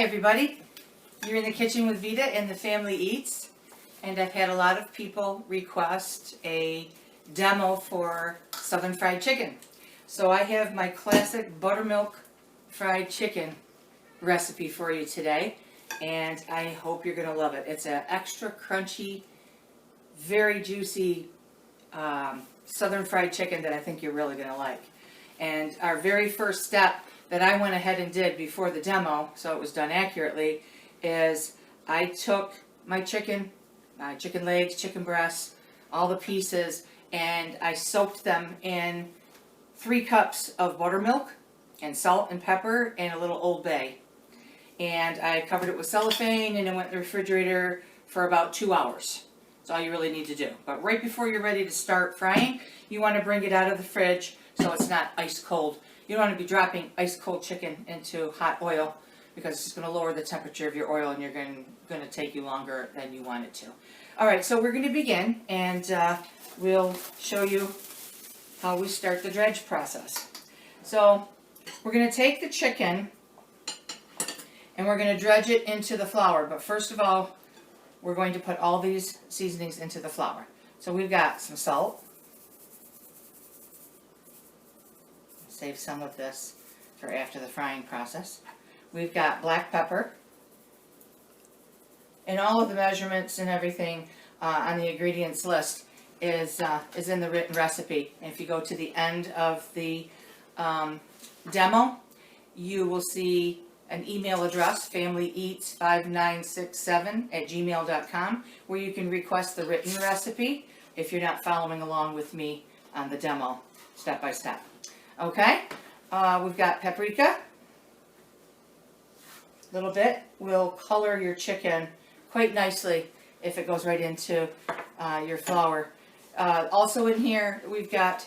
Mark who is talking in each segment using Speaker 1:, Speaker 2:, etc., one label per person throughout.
Speaker 1: everybody, you're in the kitchen with Vita and the family eats, and I've had a lot of people request a demo for Southern fried chicken. So I have my classic buttermilk fried chicken recipe for you today, and I hope you're going to love it. It's an extra crunchy, very juicy Southern fried chicken that I think you're really going to like. And our very first step that I went ahead and did before the demo, so it was done accurately, is I took my chicken legs, chicken breasts, all the pieces, and I soaked them in 3 cups of buttermilk and salt and pepper and a little Old Bay. And I covered it with cellophane and it went in the refrigerator for about 2 hours. That's all you really need to do. But right before you're ready to start frying, you want to bring it out of the fridge so it's not ice cold. You don't want to be dropping ice cold chicken into hot oil because it's going to lower the temperature of your oil and you're going to take you longer than you want it to. Alright, so we're going to begin, and we'll show you how we start the dredge process. So we're going to take the chicken and we're going to dredge it into the flour. But first of all, we're going to put all these seasonings into the flour. So we've got some salt. Save some of this for after the frying process. We've got black pepper. And all of the measurements and everything on the ingredients list is in the written recipe. And if you go to the end of the demo, you will see an email address, familyeats5967@gmail.com, where you can request the written recipe if you're not following along with me on the demo step by step. Okay, we've got paprika. A little bit will color your chicken quite nicely if it goes right into your flour. Also in here, we've got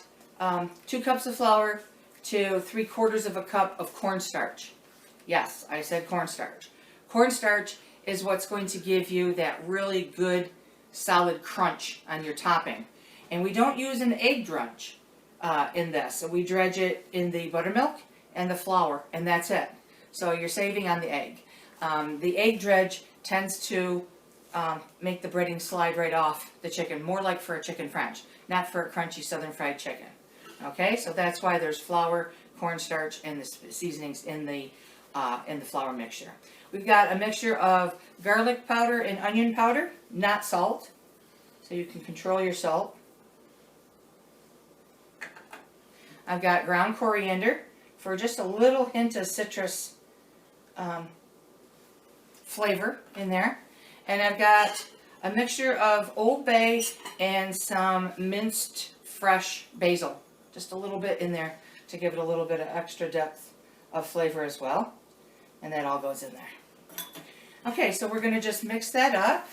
Speaker 1: 2 cups of flour to 3/4 of a cup of cornstarch. Yes, I said cornstarch. Cornstarch is what's going to give you that really good, solid crunch on your topping. And we don't use an egg dredge in this. So we dredge it in the buttermilk and the flour, and that's it. So you're saving on the egg. The egg dredge tends to make the breading slide right off the chicken, more like for a chicken French, not for a crunchy Southern fried chicken. Okay, so that's why there's flour, cornstarch, and the seasonings in the flour mixture. We've got a mixture of garlic powder and onion powder, not salt, so you can control your salt. I've got ground coriander for just a little hint of citrus flavor in there. And I've got a mixture of Old Bay and some minced fresh basil. Just a little bit in there to give it a little bit of extra depth of flavor as well. And that all goes in there. Okay, so we're going to just mix that up.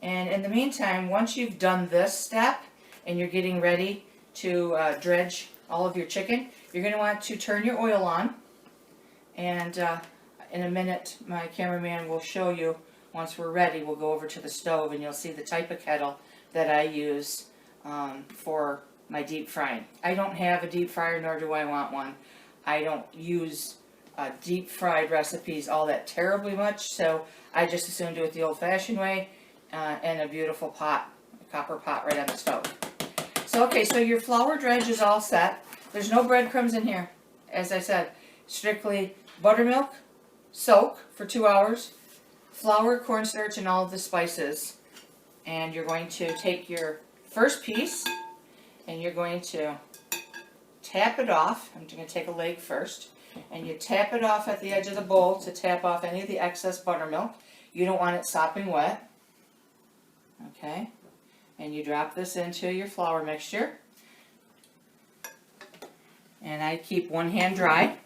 Speaker 1: And in the meantime, once you've done this step and you're getting ready to dredge all of your chicken, you're going to want to turn your oil on. And in a minute, my cameraman will show you, once we're ready, we'll go over to the stove and you'll see the type of kettle that I use for my deep frying. I don't have a deep fryer, nor do I want one. I don't use deep fried recipes all that terribly much, so I just as soon do it the old-fashioned way in a beautiful pot, a copper pot right on the stove. So okay, so your flour dredge is all set. There's no breadcrumbs in here, as I said. Strictly buttermilk, soak for 2 hours, flour, cornstarch, and all of the spices. And you're going to take your first piece and you're going to tap it off. I'm going to take a leg first. And you tap it off at the edge of the bowl to tap off any of the excess buttermilk. You don't want it sopping wet. Okay. And you drop this into your flour mixture. And I keep one hand dry.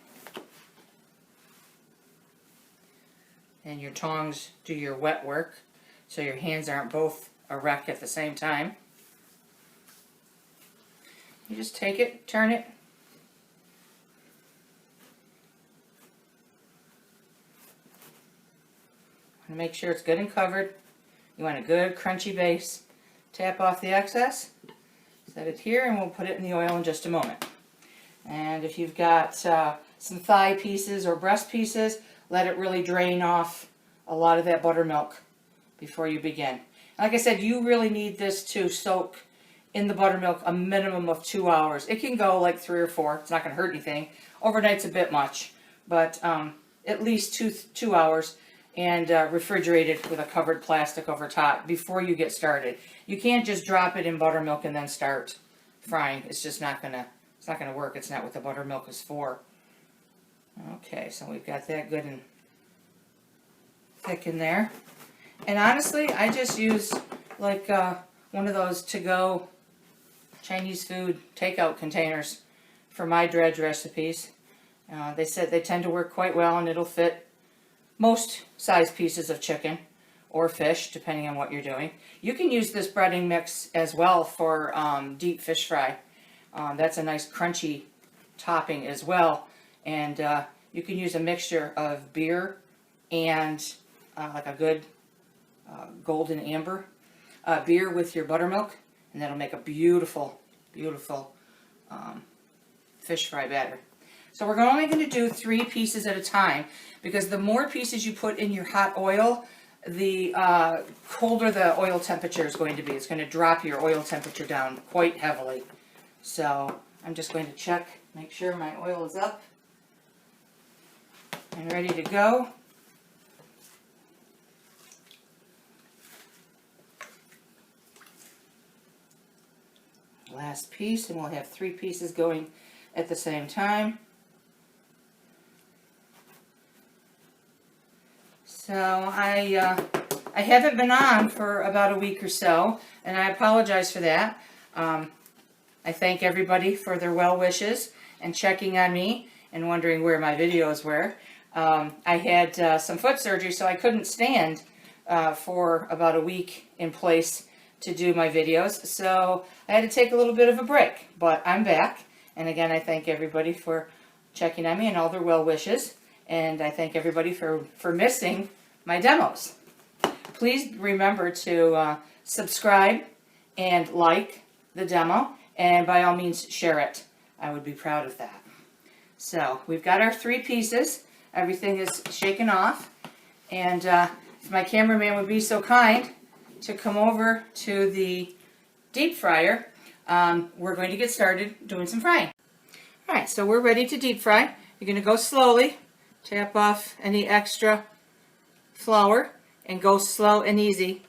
Speaker 1: And your tongs do your wet work, so your hands aren't both a wreck at the same time. You just take it, turn it. Want to make sure it's good and covered. You want a good crunchy base. Tap off the excess, set it here, and we'll put it in the oil in just a moment. And if you've got some thigh pieces or breast pieces, let it really drain off a lot of that buttermilk before you begin. Like I said, you really need this to soak in the buttermilk a minimum of 2 hours. It can go like 3 or 4. It's not going to hurt anything. Overnight's a bit much, but at least two hours, and refrigerate it with a covered plastic over top before you get started. You can't just drop it in buttermilk and then start frying. It's just not gonna work. It's not what the buttermilk is for. Okay, so we've got that good and thick in there. And honestly, I just use like one of those to-go Chinese food takeout containers for my dredge recipes. They said they tend to work quite well, and it'll fit most size pieces of chicken or fish, depending on what you're doing. You can use this breading mix as well for deep fish fry. That's a nice crunchy topping as well. And you can use a mixture of beer and like a good golden amber beer with your buttermilk, and that'll make a beautiful, beautiful fish fry batter. So we're only going to do 3 pieces at a time, because the more pieces you put in your hot oil, the colder the oil temperature is going to be. It's going to drop your oil temperature down quite heavily. So I'm just going to check, make sure my oil is up and ready to go. Last piece, and we'll have 3 pieces going at the same time. So I haven't been on for about a week or so, and I apologize for that. I thank everybody for their well wishes and checking on me and wondering where my videos were. I had some foot surgery, so I couldn't stand for about a week in place to do my videos, so I had to take a little bit of a break, but I'm back. And again, I thank everybody for checking on me and all their well wishes, and I thank everybody for missing my demos. Please remember to subscribe and like the demo, and by all means share it. I would be proud of that. So we've got our 3 pieces. Everything is shaken off, and if my cameraman would be so kind to come over to the deep fryer, we're going to get started doing some frying. Alright, so we're ready to deep fry. You're going to go slowly, tap off any extra flour, and go slow and easy.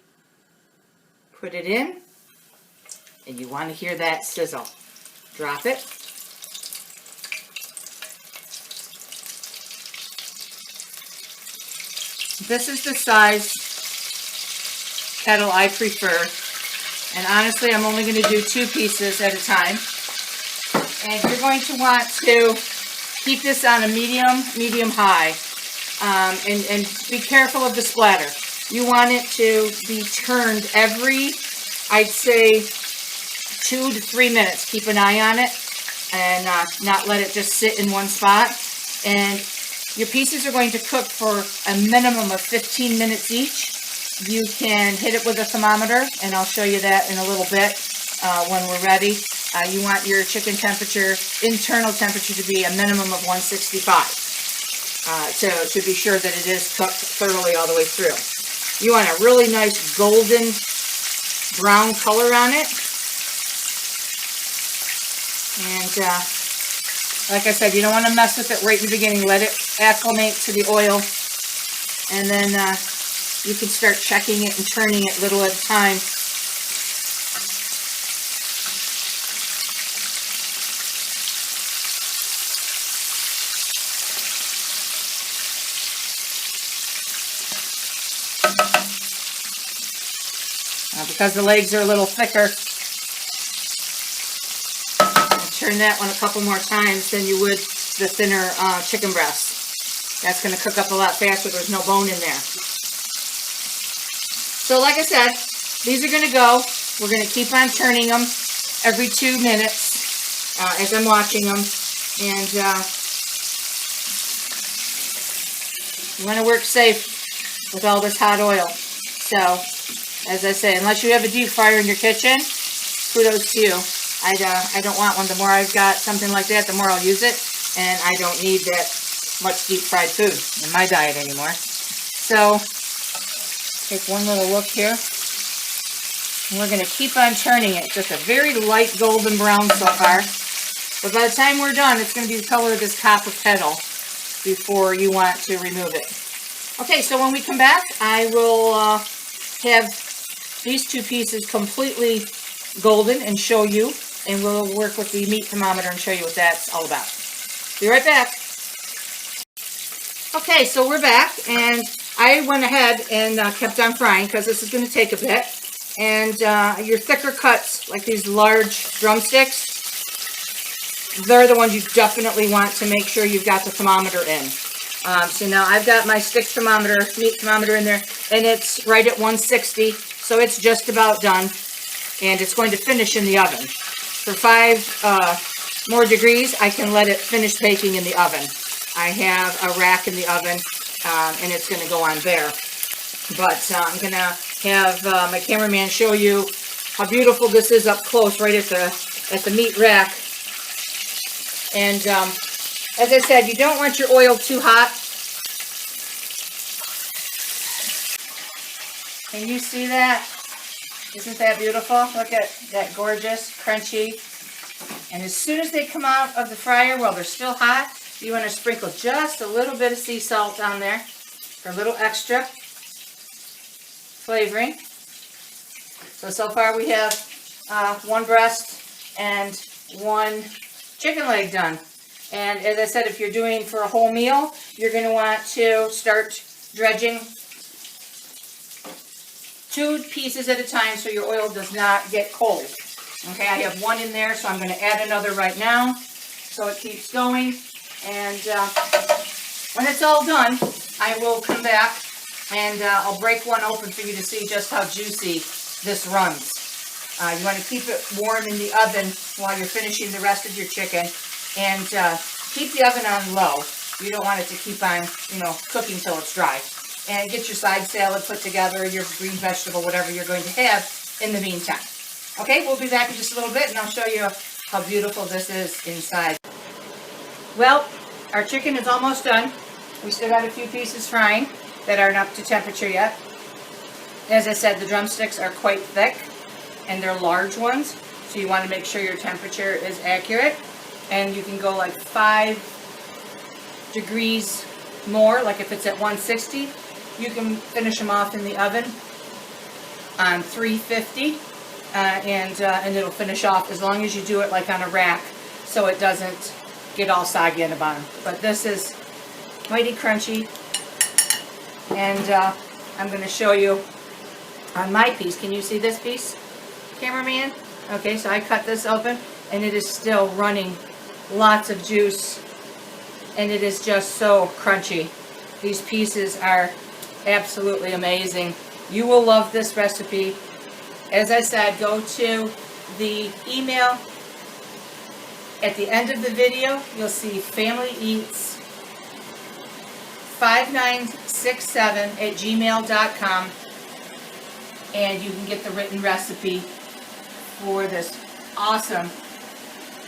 Speaker 1: Put it in, and you want to hear that sizzle. Drop it. This is the size kettle I prefer, and honestly I'm only going to do 2 pieces at a time. And you're going to want to keep this on a medium high, and be careful of the splatter. You want it to be turned every, I'd say, 2 to 3 minutes. Keep an eye on it, and not let it just sit in one spot. And your pieces are going to cook for a minimum of 15 minutes each. You can hit it with a thermometer, and I'll show you that in a little bit when we're ready. You want your chicken temperature, internal temperature, to be a minimum of 165 to be sure that it is cooked thoroughly all the way through. You want a really nice golden brown color on it. And like I said, you don't want to mess with it right in the beginning. Let it acclimate to the oil, and then you can start checking it and turning it little at a time. Because the legs are a little thicker, turn that one a couple more times than you would the thinner chicken breast. That's going to cook up a lot faster. There's no bone in there. So like I said, these are going to go. We're going to keep on turning them every 2 minutes as I'm watching them. And you want to work safe with all this hot oil. So, as I say, unless you have a deep fryer in your kitchen, kudos to you. I don't want one. The more I've got something like that, the more I'll use it. and I don't need that much deep fried food in my diet anymore. So take one little look here. And we're going to keep on turning it. Just a very light golden brown so far. But by the time we're done, it's going to be the color of this copper petal before you want to remove it. Okay, so when we come back, I will have these two pieces completely golden and show you. And we'll work with the meat thermometer and show you what that's all about. Be right back. Okay, so we're back. And I went ahead and kept on frying because this is going to take a bit. And your thicker cuts, like these large drumsticks, they're the ones you definitely want to make sure you've got the thermometer in. So now I've got my stick thermometer, meat thermometer in there, and it's right at 160, so it's just about done. And it's going to finish in the oven. For 5 more degrees, I can let it finish baking in the oven. I have a rack in the oven, and it's going to go on there. But I'm going to have my cameraman show you how beautiful this is up close, right at the meat rack. And as I said, you don't want your oil too hot. Can you see that? Isn't that beautiful? Look at that gorgeous, crunchy. And as soon as they come out of the fryer, while they're still hot, you want to sprinkle just a little bit of sea salt on there for a little extra flavoring. So far we have one breast and one chicken leg done. And as I said, if you're doing for a whole meal, you're going to want to start dredging 2 pieces at a time so your oil does not get cold. Okay, I have one in there, so I'm going to add another right now so it keeps going. And when it's all done, I will come back and I'll break one open for you to see just how juicy this runs. You want to keep it warm in the oven while you're finishing the rest of your chicken, and keep the oven on low. You don't want it to keep on, cooking till it's dry. And get your side salad put together, your green vegetable, whatever you're going to have in the meantime. Okay, we'll be back in just a little bit, and I'll show you how beautiful this is inside. Well, our chicken is almost done. We still got a few pieces frying that aren't up to temperature yet. As I said, the drumsticks are quite thick, and they're large ones, so you want to make sure your temperature is accurate. And you can go like 5 degrees more, like if it's at 160, you can finish them off in the oven on 350, and it'll finish off as long as you do it like on a rack, so it doesn't get all soggy on the bottom. But this is mighty crunchy, and I'm going to show you on my piece. Can you see this piece, cameraman? Okay, so I cut this open, and it is still running lots of juice, and it is just so crunchy. These pieces are absolutely amazing. You will love this recipe. As I said, go to the email at the end of the video. You'll see Family Eats 5967@gmail.com, and you can get the written recipe for this awesome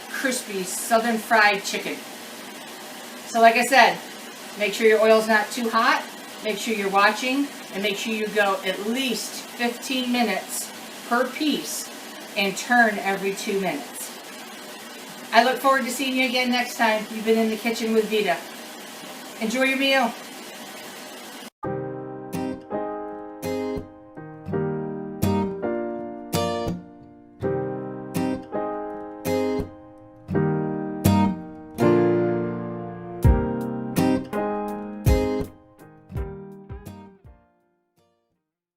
Speaker 1: crispy southern fried chicken. So like I said, make sure your oil's not too hot, make sure you're watching, and make sure you go at least 15 minutes per piece and turn every 2 minutes. I look forward to seeing you again next time. You've been in the kitchen with Vita. Enjoy your meal.